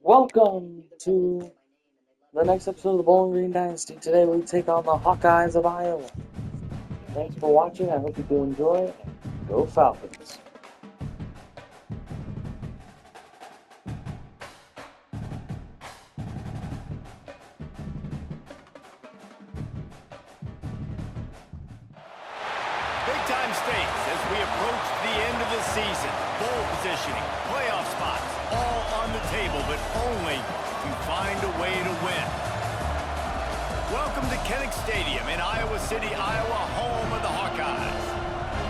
Welcome to the next episode of the Bowling Green Dynasty. Today we take on the Hawkeyes of Iowa. Thanks for watching. I hope you do enjoy. Go Falcons. Big-time stakes as we approach the end of the season. Bowl positioning, playoff spots, all on the table, but only if you find a way to win. Welcome to Kinnick Stadium in Iowa City, Iowa, home of the Hawkeyes.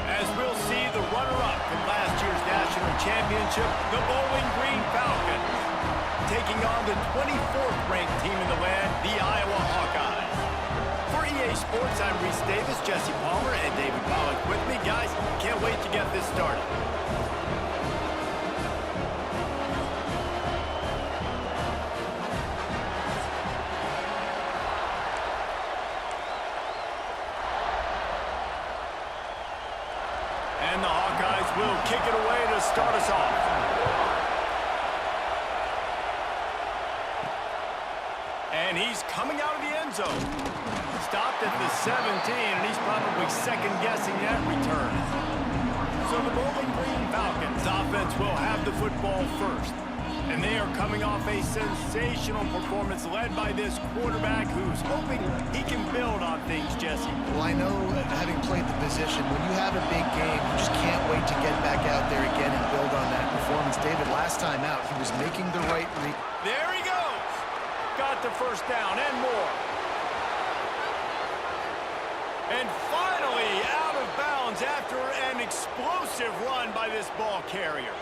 As we'll see the runner-up from last year's national championship, the Bowling Green Falcons, taking on the 24th ranked team in the land, the Iowa Hawkeyes. For EA Sports, I'm Reese Davis, Jesse Palmer, and David Pollack with me. Guys, can't wait to get this started. And the Hawkeyes will kick it away to start us off. And he's coming out of the end zone. Stopped at the 17, and he's probably second-guessing that return. So the Bowling Green Falcons offense will have the football first. And they are coming off a sensational performance led by this quarterback who's hoping he can build on things, Jesse. Well, I know, having played the position, when you have a big game, you just can't wait to get back out there again and build on that performance. David, last time out, he was making the right read. There he goes. Got the first down and more. And finally out of bounds after an explosive run by this ball carrier.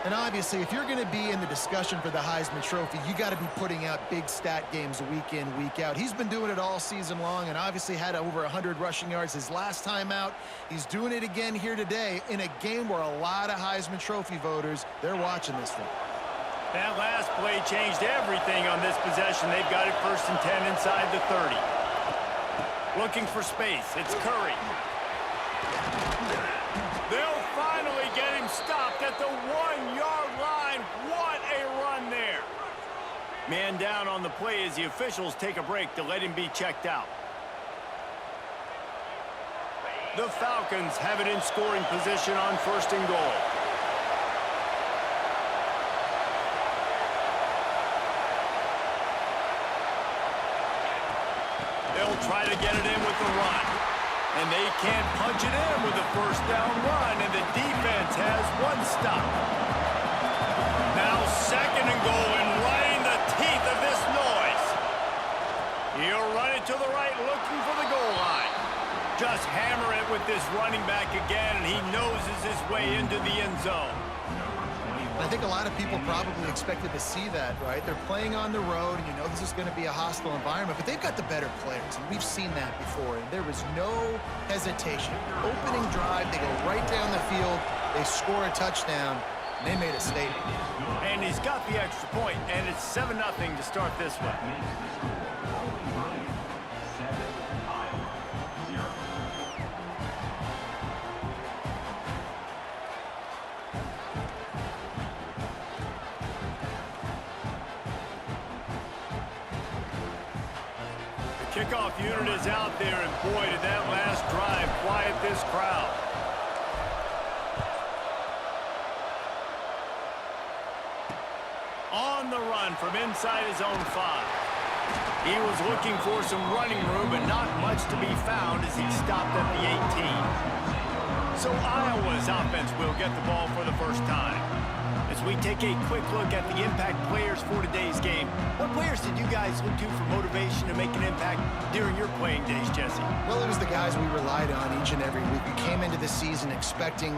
And obviously, if you're going to be in the discussion for the Heisman Trophy, you got to be putting out big stat games week in, week out. He's been doing it all season long and obviously had over 100 rushing yards his last time out. He's doing it again here today in a game where a lot of Heisman Trophy voters, they're watching this one. That last play changed everything on this possession. They've got it 1st and 10 inside the 30. Looking for space. It's Curry. They'll finally get him stopped at the 1-yard line. What a run there. Man down on the play as the officials take a break to let him be checked out. The Falcons have it in scoring position on 1st and goal. They'll try to get it in with the run. And they can't punch it in with a 1st down run, and the defense has one stop. Now 2nd and goal, and right in the teeth of this noise. He'll run it to the right, looking for the goal line. Just hammer it with this running back again, and he noses his way into the end zone. I think a lot of people probably expected to see that, right? They're playing on the road, and you know this is going to be a hostile environment, but they've got the better players, and we've seen that before, and there was no hesitation. Opening drive, they go right down the field, they score a touchdown, and they made a statement. And he's got the extra point, and it's 7-0 to start this one. Kickoff unit is out there, and boy, did that last drive quiet this crowd. On the run from inside his own 5. He was looking for some running room, but not much to be found as he stopped at the 18. So Iowa's offense will get the ball for the first time. As we take a quick look at the impact players for today's game, what players did you guys look to for motivation to make an impact during your playing days, Jesse? Well, it was the guys we relied on each and every week. We came into the season expecting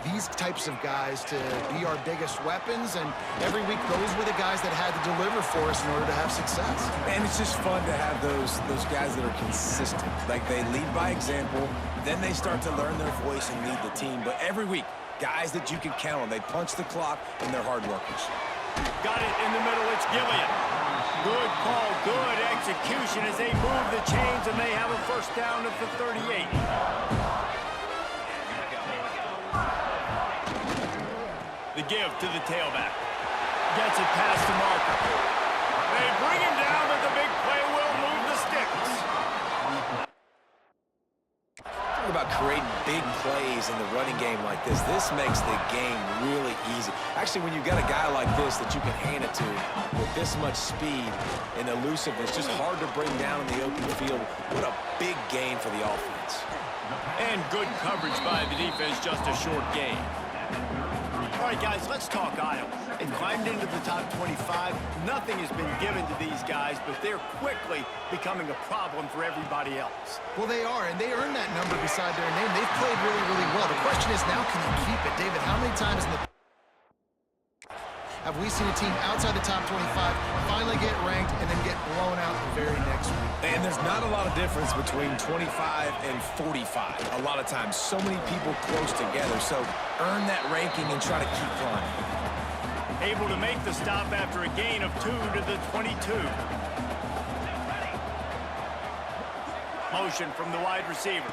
these types of guys to be our biggest weapons, and every week those were the guys that had to deliver for us in order to have success. And it's just fun to have those guys that are consistent. Like, they lead by example, then they start to learn their voice and lead the team. But every week, guys that you can count on. They punch the clock, and they're hard workers. Got it in the middle. It's Gillian. Good call, good execution as they move the chains, and they have a 1st down at the 38. The give to the tailback. Gets it past the marker. bring him down, but the big play will move the sticks. Talk about creating big plays in the running game like this. This makes the game really easy. Actually, when you've got a guy like this that you can hand it to with this much speed and elusiveness, just hard to bring down in the open field. What a big gain for the offense. And good coverage by the defense, just a short gain. All right, guys, let's talk Iowa. They've climbed into the top 25. Nothing has been given to these guys, but they're quickly becoming a problem for everybody else. Well, they are, and they earned that number beside their name. They've played really, really well. The question is now, can you keep it? David, how many times in the have we seen a team outside the top 25 finally get ranked and then get blown out the very next week? And there's not a lot of difference between 25 and 45. A lot of times, so many people close together. So earn that ranking and try to keep climbing. Able to make the stop after a gain of 2 to the 22. Motion from the wide receiver.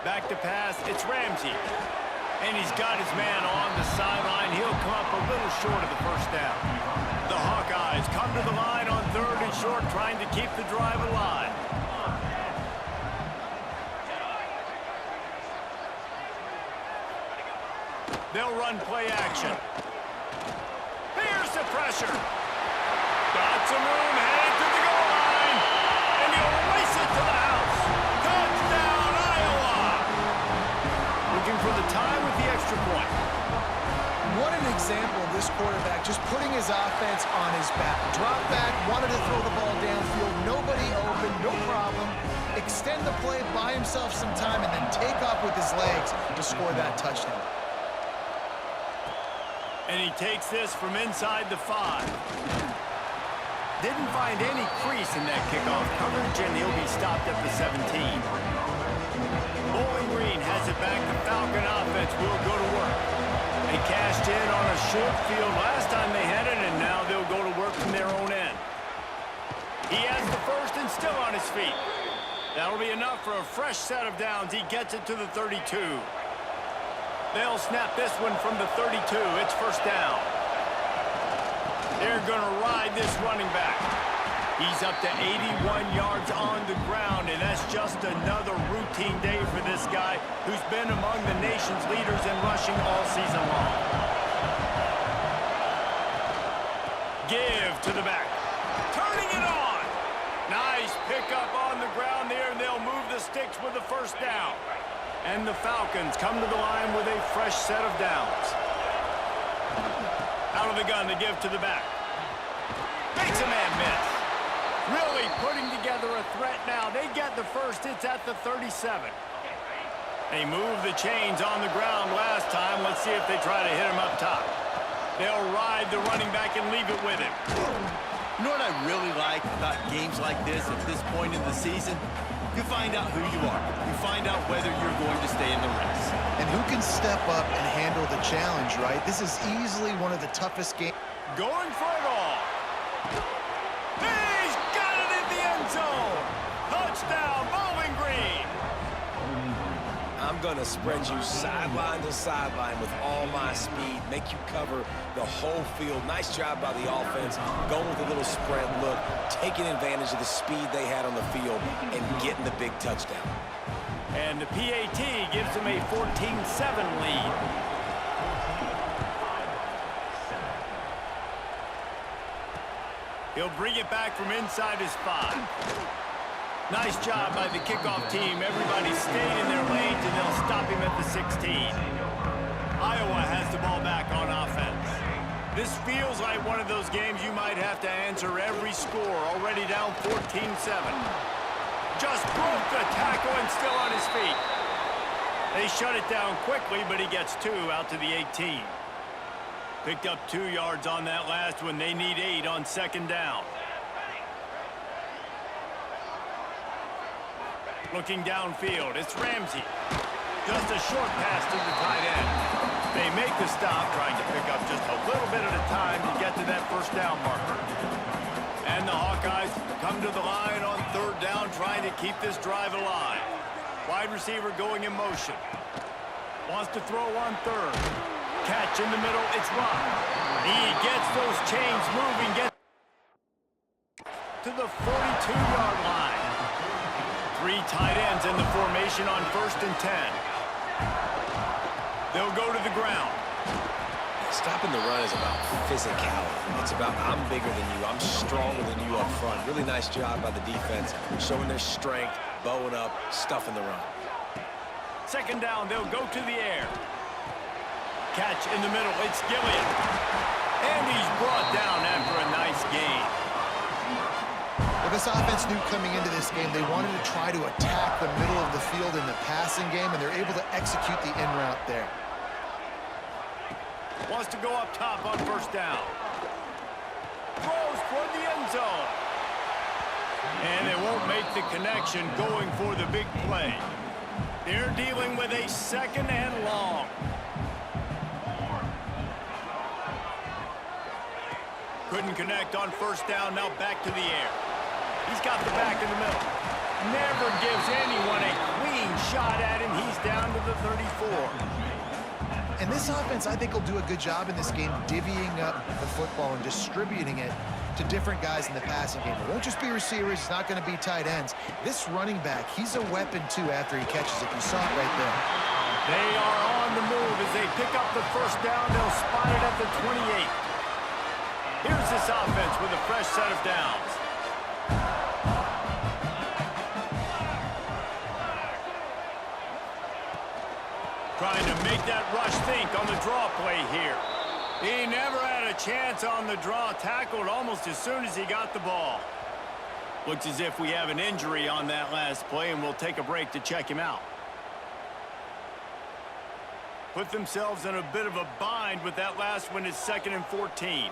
Back to pass, it's Ramsey. And he's got his man on the sideline. He'll come up a little short of the first down. The Hawkeyes come to the line on 3rd and short, trying to keep the drive alive. They'll run play action. Here's the pressure. Got some room, headed to the goal line. And he'll race it to the house. Touchdown, Iowa! Looking for the tie with the extra point. What an example of this quarterback just putting his offense on his back. Drop back, wanted to throw the ball downfield, nobody open, no problem. Extend the play, buy himself some time, and then take off with his legs to score that touchdown. And he takes this from inside the 5. Didn't find any crease in that kickoff coverage, and he'll be stopped at the 17. Bowling Green has it back. The Falcon offense will go to work. They cashed in on a short field last time they had it, and now they'll go to work from their own end. He has the first and still on his feet. That'll be enough for a fresh set of downs. He gets it to the 32. They'll snap this one from the 32. It's first down. They're going to ride this running back. He's up to 81 yards on the ground, and that's just another routine day for this guy who's been among the nation's leaders in rushing all season long. Give to the back. Turning it on. Nice pickup on the ground there, and they'll move the sticks with the first down. And the Falcons come to the line with a fresh set of downs. Out of the gun to give to the back. Makes a man miss. Really putting together a threat now. They get the first. It's at the 37. They moved the chains on the ground last time. Let's see if they try to hit him up top. They'll ride the running back and leave it with him. You know what I really like about games like this at this point in the season? You find out who you are. You find out whether you're going to stay in the race. And who can step up and handle the challenge, right? This is easily one of the toughest games. Going for it all. He's got it in the end zone. Touchdown, Bowling Green. I'm going to spread you sideline to sideline with all my speed, make you cover the whole field. Nice job by the offense, going with a little spread look, taking advantage of the speed they had on the field, and getting the big touchdown. And the PAT gives them a 14-7 lead. He'll bring it back from inside his 5. Nice job by the kickoff team. Everybody stayed in their lanes, and they'll stop him at the 16. Iowa has the ball back on offense. This feels like one of those games you might have to answer every score. Already down 14-7. Just broke the tackle and still on his feet. They shut it down quickly, but he gets 2 out to the 18. Picked up 2 yards on that last one. They need 8 on second down. Looking downfield, it's Ramsey. Just a short pass to the tight end. They make the stop, trying to pick up just a little bit at a time to get to that first down marker. And the Hawkeyes come to the line on third down, trying to keep this drive alive. Wide receiver going in motion. Wants to throw on third. Catch in the middle, it's Rock. He gets those chains moving. to the 42-yard line. 3 tight ends in the formation on 1st and 10. They'll go to the ground. Stopping the run is about physicality. It's about I'm bigger than you, I'm stronger than you up front. Really nice job by the defense, showing their strength, bowing up, stuffing the run. 2nd down, they'll go to the air. Catch in the middle, it's Gilliam. And he's brought down after a nice gain. Well, this offense knew coming into this game they wanted to try to attack the middle of the field in the passing game, and they're able to execute the in route there. Wants to go up top on 1st down. Throws toward the end zone. And they won't make the connection going for the big play. They're dealing with a 2nd and long. Couldn't connect on 1st down, now back to the air. He's got the back in the middle. Never gives anyone a clean shot at him. He's down to the 34. And this offense, I think, will do a good job in this game divvying up the football and distributing it to different guys in the passing game. It won't just be receivers. It's not going to be tight ends. This running back, he's a weapon, too, after he catches it. You saw it right there. They are on the move as they pick up the 1st down. They'll spot it at the 28. Here's this offense with a fresh set of downs. Trying to make that rush think on the draw play here. He never had a chance on the draw, tackled almost as soon as he got the ball. Looks as if we have an injury on that last play, and we'll take a break to check him out. Put themselves in a bit of a bind with that last one. Is 2nd and 14.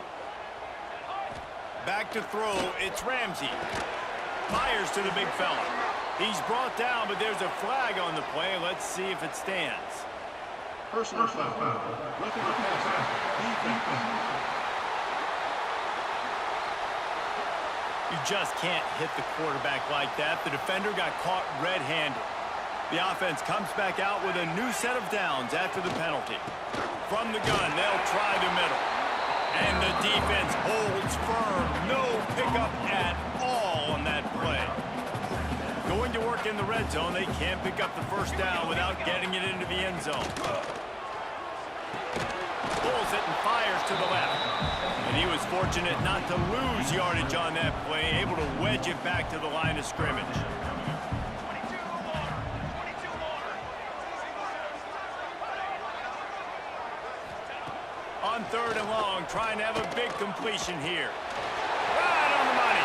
Back to throw, it's Ramsey. Fires to the big fella. He's brought down, but there's a flag on the play. Let's see if it stands. Personal foul. You just can't hit the quarterback like that. The defender got caught red-handed. The offense comes back out with a new set of downs after the penalty. From the gun, they'll try the middle. And the defense holds firm. No pickup at all on that play. Going to work in the red zone, they can't pick up the 1st down without getting it into the end zone. Pulls it and fires to the left. And he was fortunate not to lose yardage on that play, able to wedge it back to the line of scrimmage. On 3rd and long, trying to have a big completion here. Right on the money.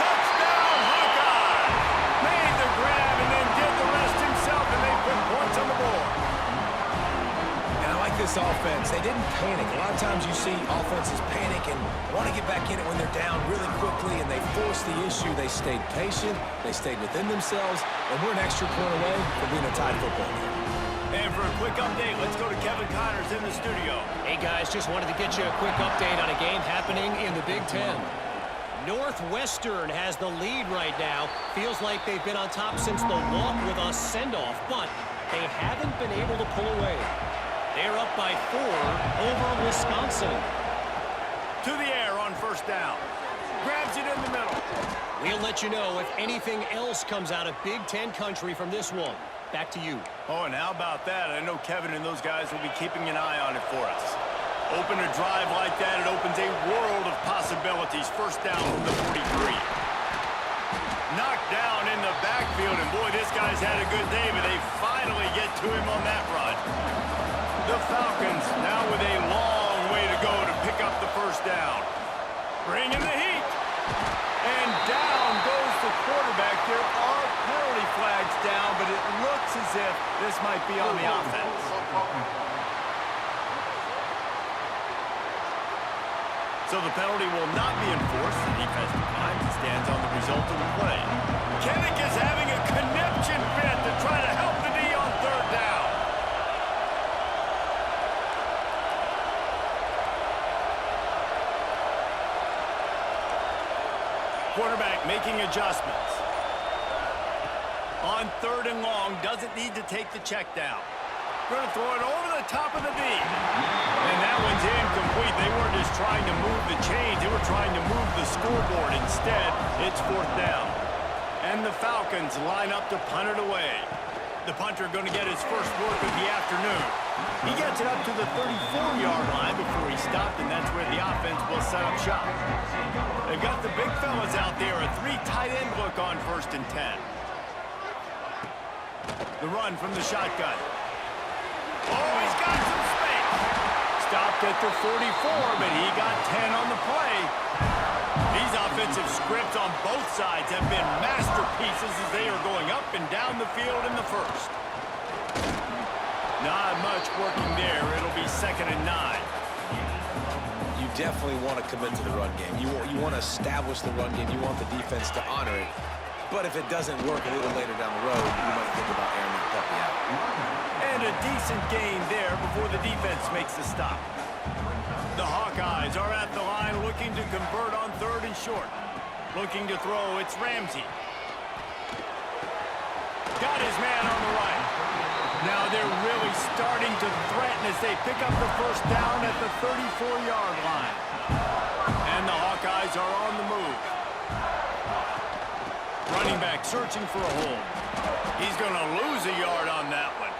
Touchdown, Hawkeye! Made the grab and then did the rest himself, and they put points on the board. And I like this offense. They didn't panic. A lot of times you see offenses panic and want to get back in it when they're down really quickly, and they forced the issue. They stayed patient. They stayed within themselves, and we're an extra point away from being a tied football game. And for a quick update, let's go to Kevin Connors in the studio. Hey guys, just wanted to get you a quick update on a game happening in the Big Ten. Northwestern has the lead right now. Feels like they've been on top since the walk with a send-off, but they haven't been able to pull away. They're up by 4 over Wisconsin. To the air on 1st down. Grabs it in the middle. We'll let you know if anything else comes out of Big Ten country from this one. Back to you. Oh, and how about that? I know Kevin and those guys will be keeping an eye on it for us. Open a drive like that, it opens a world of possibilities. 1st down from the 43. Knocked down in the backfield, and boy, this guy's had a good day, but they finally get to him on that run. The Falcons now with a long way to go to pick up the 1st down. Bringing the heat. And down goes the quarterback. There are penalty flags down, but it looks as if this might be on the offense. So the penalty will not be enforced. The defense declines and stands on the result of the play. Kinnick is having a conniption fit to try to help the D on 3rd down. Quarterback making adjustments. On 3rd and long, doesn't need to take the check down. Going to throw it over the top of the deep. And that one's incomplete. They weren't just trying to move the chains. They were trying to move the scoreboard. Instead, it's 4th down. And the Falcons line up to punt it away. The punter going to get his first work of the afternoon. He gets it up to the 34-yard line before he stopped, and that's where the offense will set up shop. They've got the big fellas out there, a 3 tight end look on 1st and 10. The run from the shotgun. Oh, he's got some space. Stopped at the 44, but he got 10 on the play. These offensive scripts on both sides have been masterpieces as they are going up and down the field in the first. Not much working there. It'll be 2nd and 9. You definitely want to commit to the run game. You want to establish the run game. You want the defense to honor it. But if it doesn't work a little later down the road, you might think about airing that puppy out. And a decent gain there before the defense makes the stop. The Hawkeyes are at the line looking to convert on 3rd and short. Looking to throw, it's Ramsey. Got his man on the right. Now they're really starting to threaten as they pick up the 1st down at the 34-yard line. And the Hawkeyes are on the move. Running back searching for a hole. He's going to lose a yard on that one.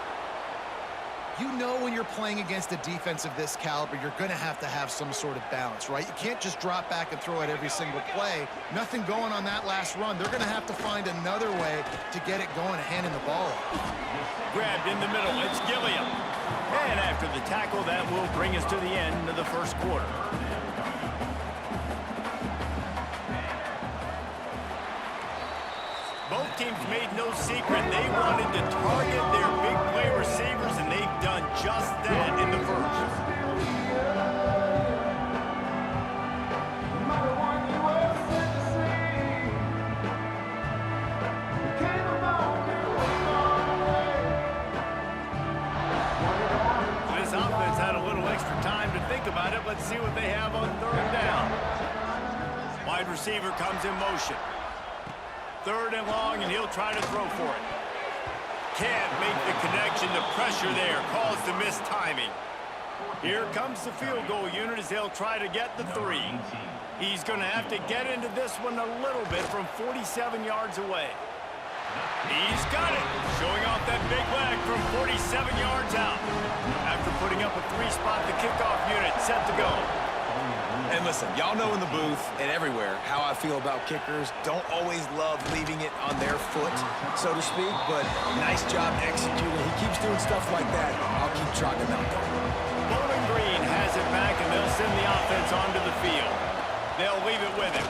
You know when you're playing against a defense of this caliber, you're going to have some sort of balance, right? You can't just drop back and throw it every single play. Nothing going on that last run. They're going to have to find another way to get it going and handing the ball off. Grabbed in the middle. It's Gilliam. And after the tackle, that will bring us to the end of the first quarter. Both teams made no secret. They wanted to target their big play receivers, and they've done just that in the first. This offense had a little extra time to think about it. Let's see what they have on 3rd down. Wide receiver comes in motion. 3rd and long, and he'll try to throw for it. Can't make the connection. The pressure there caused the missed timing. Here comes the field goal unit as they'll try to get the 3. He's going to have to get into this one a little bit from 47 yards away. He's got it. Showing off that big leg from 47 yards out. After putting up a 3-spot, the kickoff unit set to go. And listen, y'all know in the booth and everywhere how I feel about kickers. Don't always love leaving it on their foot, so to speak, but nice job executing. He keeps doing stuff like that. I'll keep trotting him out there. Bowling Green has it back, and they'll send the offense onto the field. They'll leave it with him.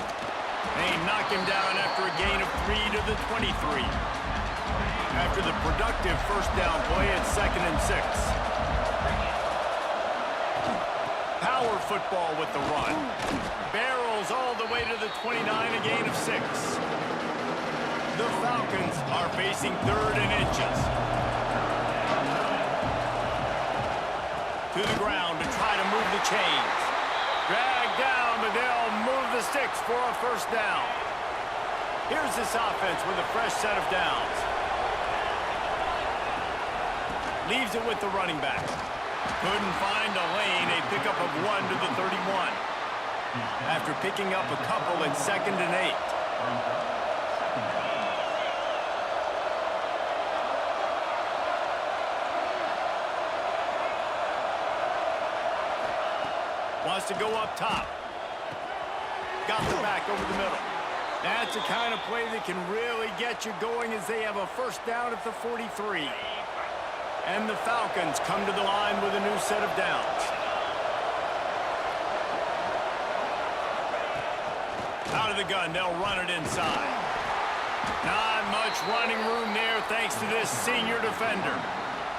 They knock him down after a gain of 3 to the 23. After the productive 1st down play, it's 2nd and 6. Power football with the run. Barrels all the way to the 29, a gain of 6. The Falcons are facing 3rd and inches. To the ground to try to move the chains. Dragged down, but they'll move the sticks for a 1st down. Here's this offense with a fresh set of downs. Leaves it with the running back. Couldn't find a lane, a pickup of 1 to the 31. After picking up a couple, it's 2nd and 8. Wants to go up top. Got the back over the middle. That's the kind of play that can really get you going as they have a 1st down at the 43. And the Falcons come to the line with a new set of downs. Out of the gun, they'll run it inside. Not much running room there thanks to this senior defender.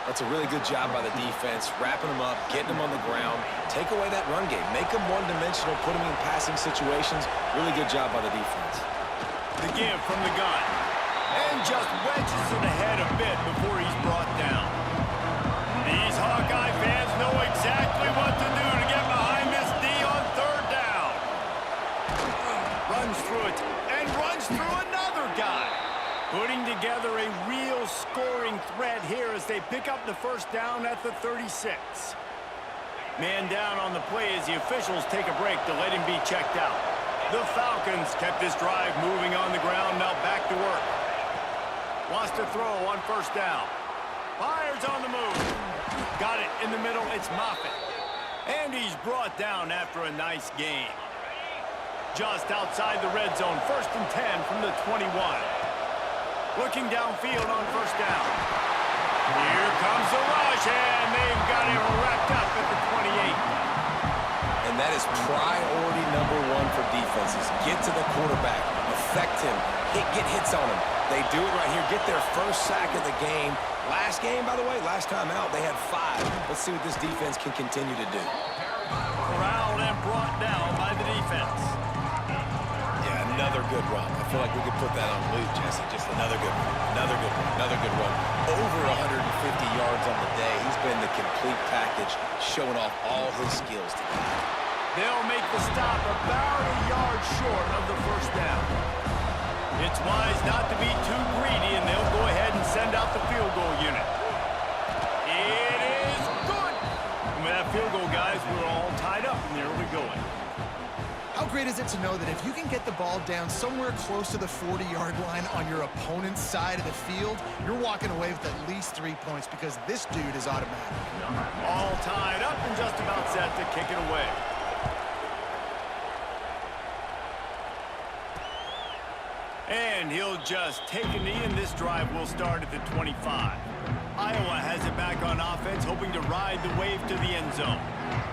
That's a really good job by the defense, wrapping them up, getting them on the ground. Take away that run game. Make them one-dimensional, put them in passing situations. Really good job by the defense. The give from the gun. And just wedges it ahead a bit before he's brought down. These Hawkeye fans know exactly what to do to get behind this D on 3rd down. Runs through it and runs through another guy. Putting together a real scoring threat here as they pick up the first down at the 36. Man down on the play as the officials take a break to let him be checked out. The Falcons kept this drive moving on the ground, now back to work. Wants to throw on first down. Fires on the move. Got it in the middle, it's Moffitt. And he's brought down after a nice gain. Just outside the red zone, 1st and 10 from the 21. Looking downfield on first down. Here comes the rush, and they've got him wrapped up at the 28. And that is priority #1 for defenses. Get to the quarterback, affect him, get hits on him. They do it right here, get their first sack of the game. Last game, by the way, last time out, they had 5. Let's see what this defense can continue to do. Corralled and brought down by the defense. Yeah, another good run. I feel like we could put that on loop, Jesse. Just another good one, another good one, another good run. Over 150 yards on the day. He's been the complete package, showing off all his skills today. They'll make the stop about a yard short of the first down. It's wise not to be too greedy, and they'll go ahead and send out the field goal unit. It is good. And with that field goal, guys, we're all tied up in the early going. How great is it to know that if you can get the ball down somewhere close to the 40-yard line on your opponent's side of the field, you're walking away with at least 3 points because this dude is automatic. All tied up and just about set to kick it away. And he'll just take a knee, and this drive will start at the 25. Iowa has it back on offense, hoping to ride the wave to the end zone.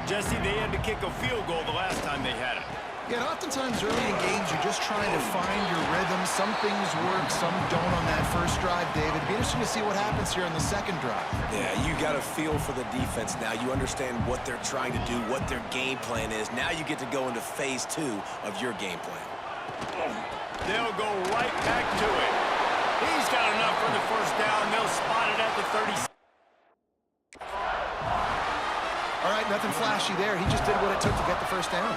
Jesse, they had to kick a field goal the last time they had it. Yeah, and oftentimes early in games, you're just trying to find your rhythm. Some things work, some don't on that first drive, David. It'd be interesting to see what happens here on the second drive. Yeah, you got a feel for the defense now. You understand what they're trying to do, what their game plan is. Now you get to go into phase 2 of your game plan. They'll go right back to it. He's got enough for the first down. They'll spot it at the 30. All right, nothing flashy there. He just did what it took to get the first down.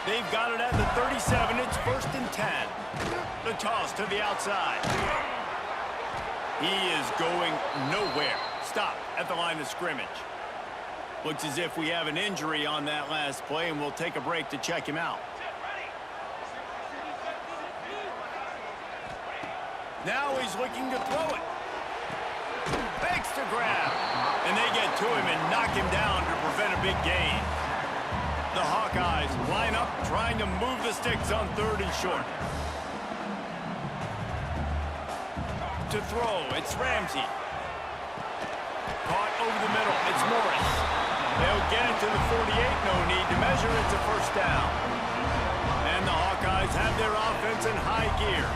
They've got it at the 37. It's 1st and 10. The toss to the outside. He is going nowhere. Stop at the line of scrimmage. Looks as if we have an injury on that last play, and we'll take a break to check him out. Now he's looking to throw it. Fakes to grab. And they get to him and knock him down to prevent a big gain. The Hawkeyes line up, trying to move the sticks on 3rd and short. To throw, it's Ramsey. Caught over the middle, it's Morris. They'll get it to the 48, no need to measure, it's a first down. And the Hawkeyes have their offense in high gear.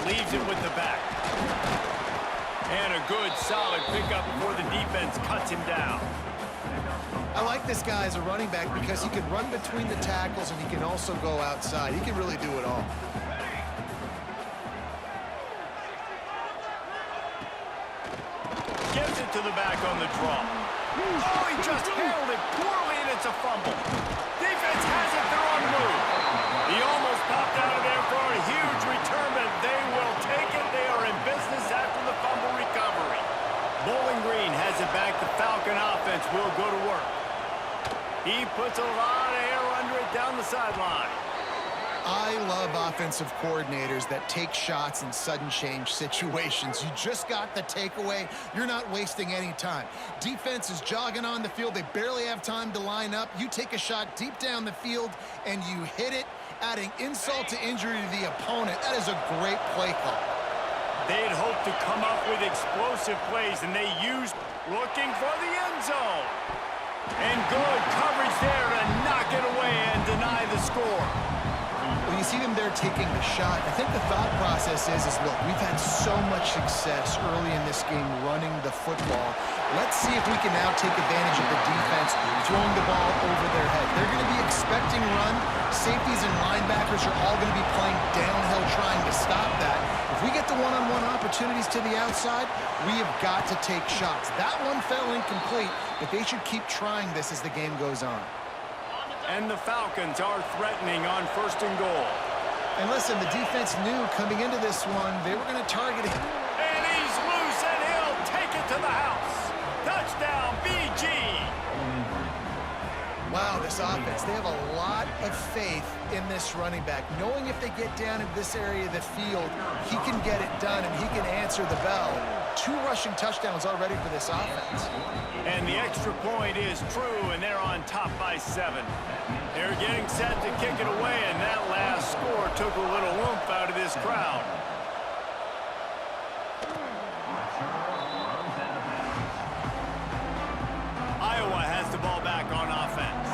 Leaves it with the back. And a good, solid pickup before the defense cuts him down. I like this guy as a running back because he can run between the tackles and he can also go outside. He can really do it all. Gives it to the back on the draw. Oh, he just handled it poorly, and it's a fumble. Defense has it, they're on the move. He almost popped out of there for a huge return, but they will take it. They are in business after the fumble recovery. Bowling Green has it back. The Falcon offense will go to work. He puts a lot of air under it down the sideline. I love offensive coordinators that take shots in sudden change situations. You just got the takeaway. You're not wasting any time. Defense is jogging on the field. They barely have time to line up. You take a shot deep down the field, and you hit it, adding insult to injury to the opponent. That is a great play call. They had hoped to come up with explosive plays, and they used looking for the end zone. And good coverage there to knock it away and deny the score. When you see them there taking the shot, I think the thought process is look, we've had so much success early in this game running the football. Let's see if we can now take advantage of the defense throwing the ball over their head. They're going to be expecting run. Safeties and linebackers are all going to be playing downhill trying to stop that. If we get the one-on-one opportunities to the outside, we have got to take shots. That one fell incomplete, but they should keep trying this as the game goes on. And the Falcons are threatening on 1st and goal. And listen, the defense knew coming into this one, they were going to target him. And he's loose, and he'll take it to the house. Touchdown, BG. Wow, this offense, they have a lot of faith in this running back, knowing if they get down into this area of the field, he can get it done and he can answer the bell. 2 rushing touchdowns already for this offense. And the extra point is true, and they're on top by 7. They're getting set to kick it away, and that last score took a little oomph out of this crowd. Iowa has the ball back on offense.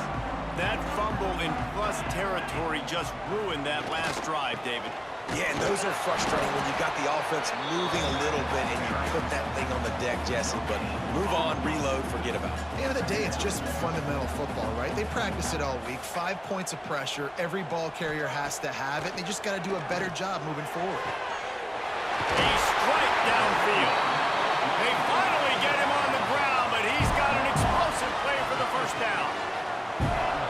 That fumble in plus territory just ruined that last drive, David. Yeah, and those are frustrating when you got the offense moving a little bit and you put that thing on the deck, Jesse. But move on, reload, forget about it. At the end of the day, it's just fundamental football, right? They practice it all week. 5 points of pressure. Every ball carrier has to have it. They just got to do a better job moving forward. He strike downfield. They finally get him on the ground, but he's got an explosive play for the 1st down.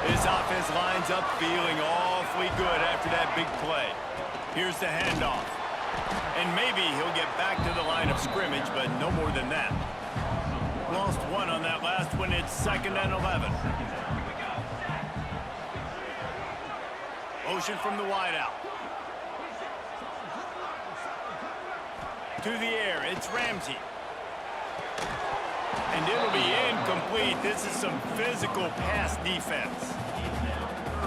This offense lines up feeling awfully good after that big play. Here's the handoff. And maybe he'll get back to the line of scrimmage, but no more than that. Lost 1 on that last one. It's 2nd and 11. Motion from the wideout. To the air, it's Ramsey. And it'll be incomplete. This is some physical pass defense.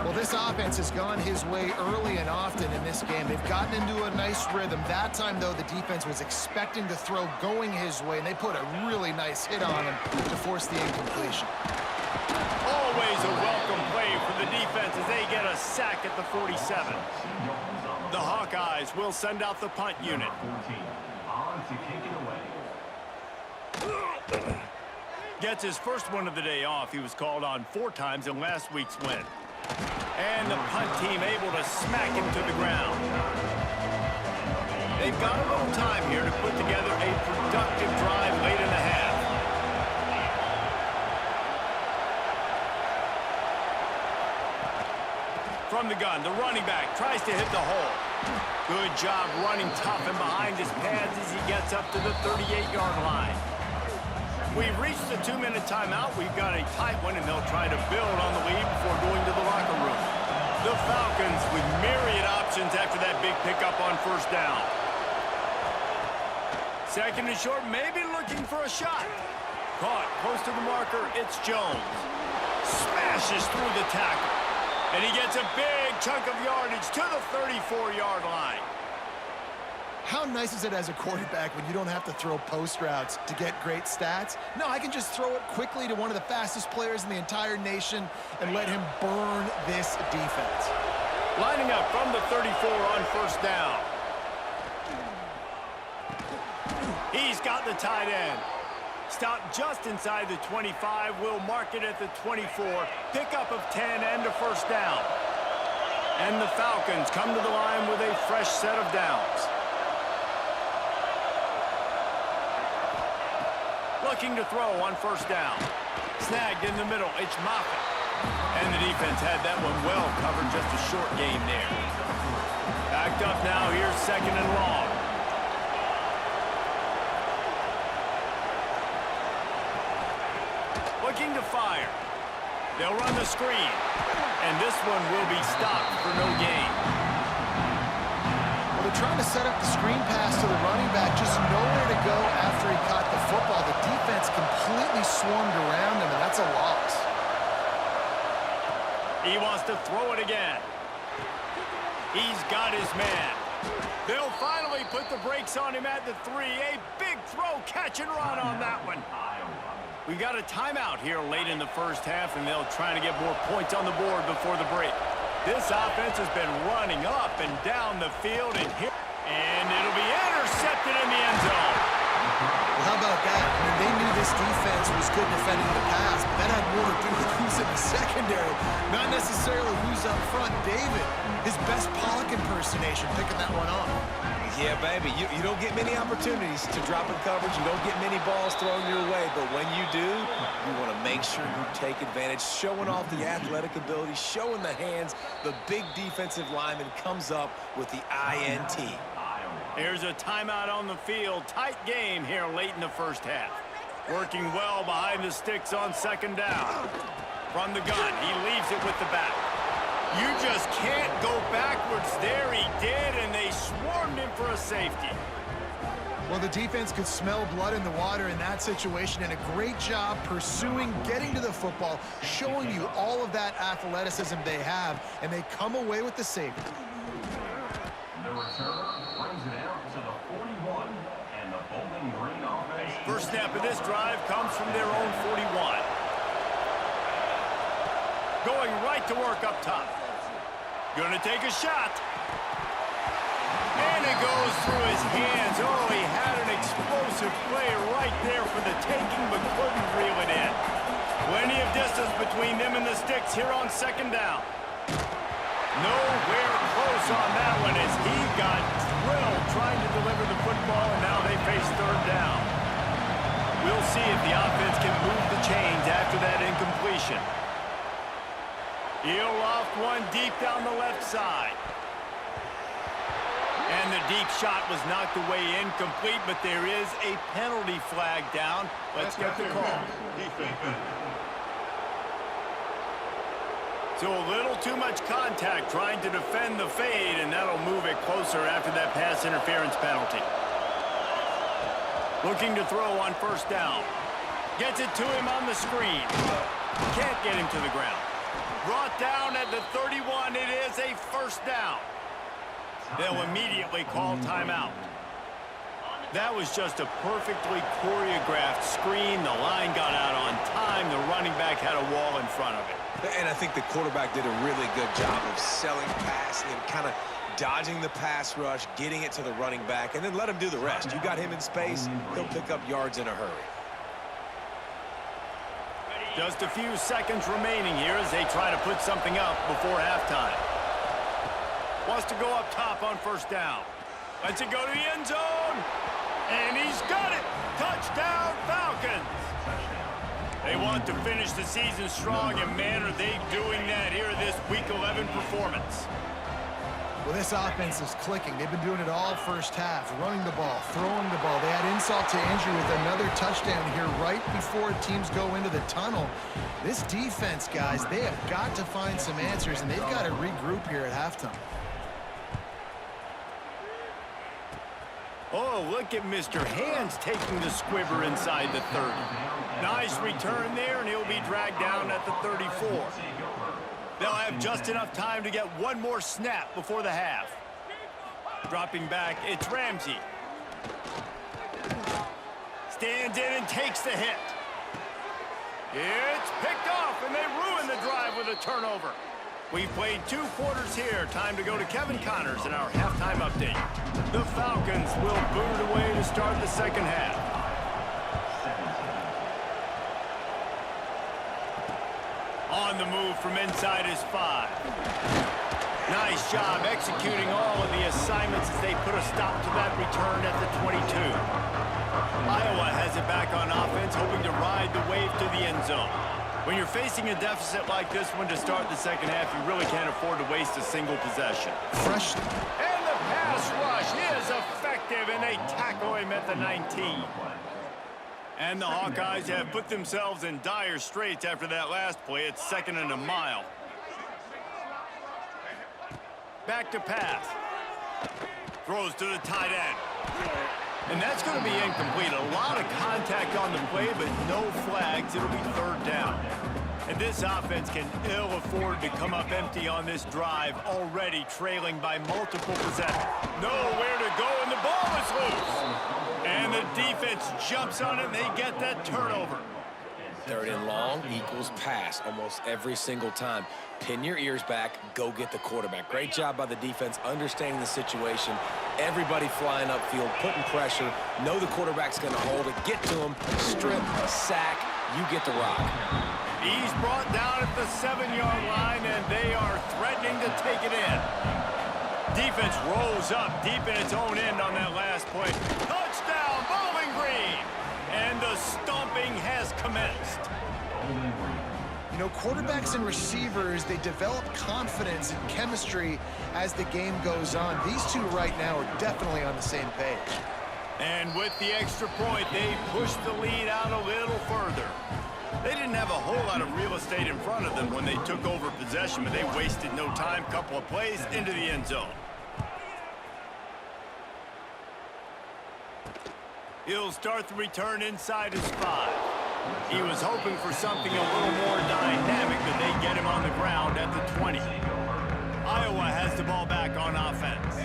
Well, this offense has gone his way early and often in this game. They've gotten into a nice rhythm. That time, though, the defense was expecting to throw going his way, and they put a really nice hit on him to force the incompletion. Always a welcome play for the defense as they get a sack at the 47. The Hawkeyes will send out the punt unit. Gets his first one of the day off. He was called on 4 times in last week's win. And the punt team able to smack him to the ground. They've got a little time here to put together a productive drive late in the half. From the gun, the running back tries to hit the hole. Good job running tough and behind his pads as he gets up to the 38-yard line. We've reached the 2-minute timeout. We've got a tight one, and they'll try to build on the lead before going to the locker room. The Falcons with myriad options after that big pickup on 1st down. 2nd and short, maybe looking for a shot. Caught close to the marker, it's Jones. Smashes through the tackle. And he gets a big chunk of yardage to the 34-yard line. How nice is it as a quarterback when you don't have to throw post routes to get great stats? No, I can just throw it quickly to one of the fastest players in the entire nation and let him burn this defense. Lining up from the 34 on 1st down. He's got the tight end. Stopped just inside the 25. Will mark it at the 24. Pickup of 10 and a 1st down. And the Falcons come to the line with a fresh set of downs. Looking to throw on 1st down. Snagged in the middle. It's Moffitt. And the defense had that one well covered. Just a short game there. Backed up now. Here's 2nd and long. Looking to fire. They'll run the screen. And this one will be stopped for no gain. Well, they're trying to set up the screen pass to the running back, just nowhere to go after he caught the football. The defense completely swarmed around him, and that's a loss. He wants to throw it again. He's got his man. They'll finally put the brakes on him at the 3. A big throw, catch and run on that one. We got a timeout here late in the 1st half, and they'll try to get more points on the board before the break. This offense has been running up and down the field, and it'll be intercepted in the end zone. Well, how about that? I mean, they knew this defense was good defending the pass, but that had more to do with who's in the secondary, not necessarily who's up front. David, his best Pollock impersonation, picking that one off. Yeah, baby, you don't get many opportunities to drop in coverage. You don't get many balls thrown your way, but when you do, you want to make sure you take advantage, showing off the athletic ability, showing the hands. The big defensive lineman comes up with the INT. Here's a timeout on the field. Tight game here late in the first half. Working well behind the sticks on second down. From the gun, he leaves it with the back. You just can't go backwards there. He did, and they swarmed him for a safety. Well, the defense could smell blood in the water in that situation, and a great job pursuing, getting to the football, showing you all of that athleticism they have, and they come away with the safety. The returner brings it out to the 41, and the Bowling Green offense. First snap of this drive comes from their own 41. Going right to work up top. Gonna take a shot. And it goes through his hands. Oh, he had an explosive play right there for the taking, but couldn't reel it in. Plenty of distance between them and the sticks here on second down. Nowhere close on that one as he got drilled trying to deliver the football, and now they face third down. We'll see if the offense can move the chains after that incompletion. He'll loft one deep down the left side. And the deep shot was knocked away incomplete, but there is a penalty flag down. Let's get the call. So a little too much contact trying to defend the fade, and that'll move it closer after that pass interference penalty. Looking to throw on first down. Gets it to him on the screen. Can't get him to the ground. Brought down at the 31. It is a first down. They'll immediately call timeout. That was just a perfectly choreographed screen. The line got out on time. The running back had a wall in front of it. And I think the quarterback did a really good job of selling pass and kind of dodging the pass rush, getting it to the running back, and then let him do the rest. You got him in space, he'll pick up yards in a hurry. Just a few seconds remaining here as they try to put something up before halftime. Wants to go up top on first down. Lets it go to the end zone. And he's got it. Touchdown, Falcons. They want to finish the season strong, and man, are they doing that here this Week 11 performance. Well, this offense is clicking. They've been doing it all first half, running the ball, throwing the ball. They had insult to injury with another touchdown here right before teams go into the tunnel. This defense, guys, they have got to find some answers, and they've got to regroup here at halftime. Oh, look at Mr. Hands taking the squibber inside the 30. Nice return there, and he'll be dragged down at the 34. They'll have just enough time to get one more snap before the half. Dropping back, it's Ramsey. Stands in and takes the hit. It's picked off, and they ruin the drive with a turnover. We've played 2 quarters here. Time to go to Kevin Connors in our halftime update. The Falcons will boot it away to start the second half. On the move from inside his 5. Nice job executing all of the assignments as they put a stop to that return at the 22. Iowa has it back on offense, hoping to ride the wave to the end zone. When you're facing a deficit like this one to start the second half, you really can't afford to waste a single possession. Fresh. And the pass rush is effective, and they tackle him at the 19. And the Hawkeyes have put themselves in dire straits after that last play. It's 2nd and a mile. Back to pass. Throws to the tight end. And that's going to be incomplete. A lot of contact on the play, but no flags. It'll be 3rd down. And this offense can ill afford to come up empty on this drive, already trailing by multiple possessions. Nowhere to go, and the ball is loose. And the defense jumps on it, and they get that turnover. 3rd and long equals pass almost every single time. Pin your ears back, go get the quarterback. Great job by the defense, understanding the situation. Everybody flying upfield, putting pressure. Know the quarterback's going to hold it. Get to him, strip, sack, you get the rock. He's brought down at the 7-yard line, and they are threatening to take it in. Defense rolls up deep in its own end on that last play. Touchdown, Bowling Green! And the stomping has commenced. Bowling Green. You know, quarterbacks and receivers, they develop confidence and chemistry as the game goes on. These two right now are definitely on the same page. And with the extra point, they pushed the lead out a little further. They didn't have a whole lot of real estate in front of them when they took over possession, but they wasted no time. Couple of plays into the end zone. He'll start the return inside his 5. He was hoping for something a little more dynamic, but they get him on the ground at the 20. Iowa has the ball back on offense.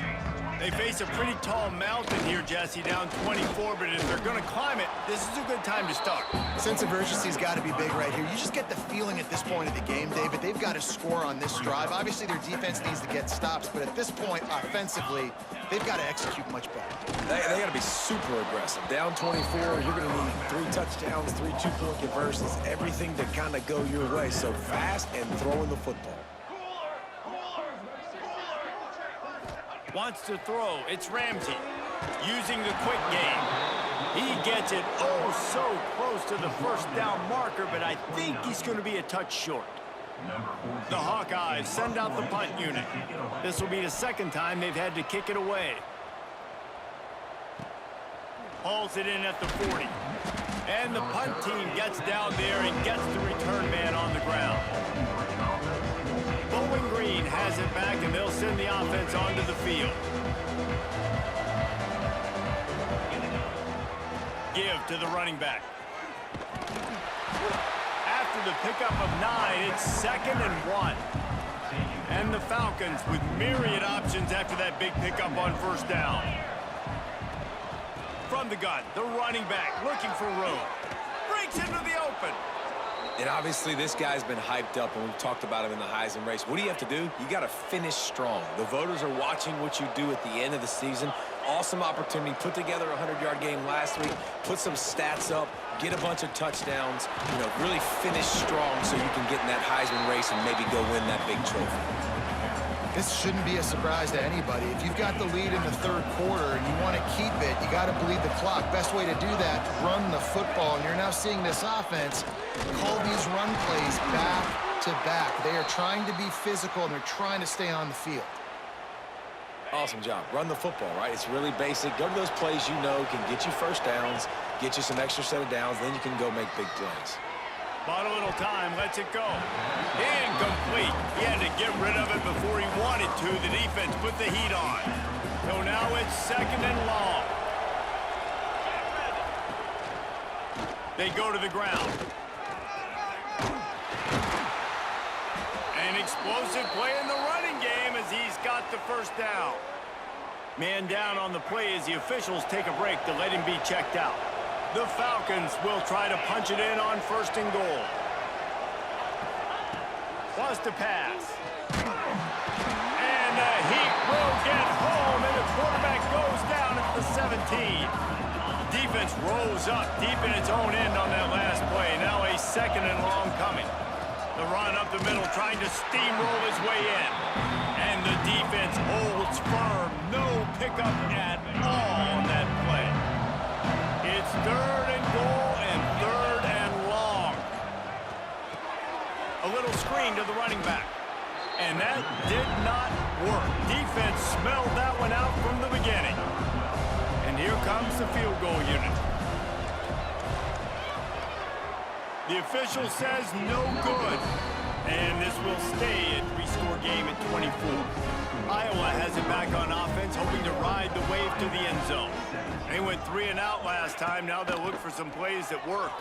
They face a pretty tall mountain here, Jesse, down 24, but if they're going to climb it, this is a good time to start. Sense of urgency's got to be big right here. You just get the feeling at this point of the game, David, they've got to score on this drive. Obviously, their defense needs to get stops, but at this point, offensively, they've got to execute much better. They got to be super aggressive. Down 24, you're going to need 3 touchdowns, 3 two-point conversions, everything to kind of go your way. So fast and throwing the football. Wants to throw. It's Ramsey using the quick game. He gets it oh so close to the first down marker, but I think he's going to be a touch short. The Hawkeyes send out the punt unit. This will be the second time they've had to kick it away. Hauls it in at the 40. And the punt team gets down there and gets the return man on the ground. Bowling Green has it back, and they'll send the offense onto the field. Give to the running back. After the pickup of 9, it's 2nd and 1. And the Falcons with myriad options after that big pickup on first down. From the gun, the running back looking for room. Breaks into the open. And obviously, this guy's been hyped up, and we've talked about him in the Heisman race. What do you have to do? You got to finish strong. The voters are watching what you do at the end of the season. Awesome opportunity. Put together a 100-yard game last week. Put some stats up. Get a bunch of touchdowns. You know, really finish strong so you can get in that Heisman race and maybe go win that big trophy. This shouldn't be a surprise to anybody. If you've got the lead in the 3rd quarter and you want to keep it, you got to bleed the clock. Best way to do that, run the football. And you're now seeing this offense call these run plays back to back. They are trying to be physical, and they're trying to stay on the field. Awesome job. Run the football, right? It's really basic. Go to those plays you know can get you first downs, get you some extra set of downs, then you can go make big plays. Bought a little time, lets it go. Incomplete. He had to get rid of it before he wanted to. The defense put the heat on. So now it's 2nd and long. They go to the ground. An explosive play in the running game as he's got the first down. Man down on the play as the officials take a break to let him be checked out. The Falcons will try to punch it in on 1st and goal. Wants to pass. And the heat will get home, and the quarterback goes down at the 17. Defense rolls up deep in its own end on that last play. Now a 2nd and long coming. The run up the middle trying to steamroll his way in. And the defense holds firm. No pickup at all on that play. It's 3rd and goal and 3rd and long. A little screen to the running back. And that did not work. Defense smelled that one out from the beginning. And here comes the field goal unit. The official says no good. And this will stay a 3-score game at 24. Iowa has it back on offense, hoping to ride the wave to the end zone. They went 3 and out last time. Now they'll look for some plays that work.